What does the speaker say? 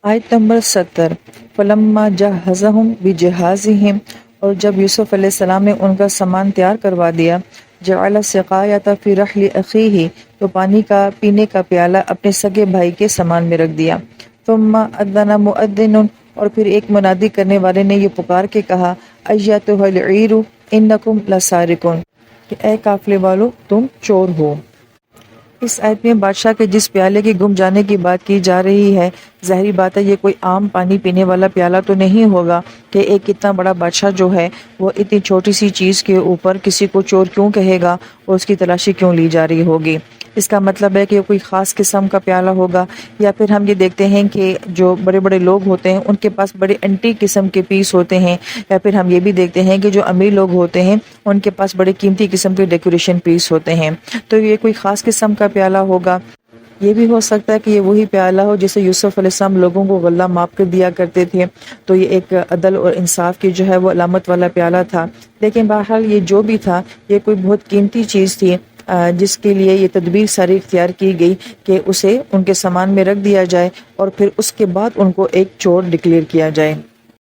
آیت نمبر 70 فلما جہزہم بجہازہم، اور جب یوسف علیہ السلام نے ان کا سامان تیار کروا دیا، جعل السقایۃ فی رحل اخیہ، تو پانی کا پینے کا پیالہ اپنے سگے بھائی کے سامان میں رکھ دیا۔ ثم اذن مؤذن، اور پھر ایک منادی کرنے والے نے یہ پکار کے کہا، ایھا العیر انکم لسارقون، کہ اے قافلے والو تم چور ہو۔ اس آیت میں بادشاہ کے جس پیالے کے گم جانے کی بات کی جا رہی ہے، ظاہری بات ہے یہ کوئی عام پانی پینے والا پیالہ تو نہیں ہوگا کہ ایک اتنا بڑا بادشاہ جو ہے وہ اتنی چھوٹی سی چیز کے اوپر کسی کو چور کیوں کہے گا اور اس کی تلاشی کیوں لی جا رہی ہوگی۔ اس کا مطلب ہے کہ کوئی خاص قسم کا پیالہ ہوگا، یا پھر ہم یہ دیکھتے ہیں کہ جو بڑے بڑے لوگ ہوتے ہیں ان کے پاس بڑے اینٹی قسم کے پیس ہوتے ہیں، یا پھر ہم یہ بھی دیکھتے ہیں کہ جو امیر لوگ ہوتے ہیں ان کے پاس بڑے قیمتی قسم کے ڈیکوریشن پیس ہوتے ہیں، تو یہ کوئی خاص قسم کا پیالہ ہوگا۔ یہ بھی ہو سکتا ہے کہ یہ وہی پیالہ ہو جسے یوسف علیہ السلام لوگوں کو غلہ معاف کر دیا کرتے تھے، تو یہ ایک عدل اور انصاف کی جو ہے وہ علامت والا پیالہ تھا۔ لیکن بہرحال یہ جو بھی تھا یہ کوئی بہت قیمتی چیز تھی، جس کے لیے یہ تدبیر ساری اختیار کی گئی کہ اسے ان کے سامان میں رکھ دیا جائے اور پھر اس کے بعد ان کو ایک چور ڈکلیئر کیا جائے۔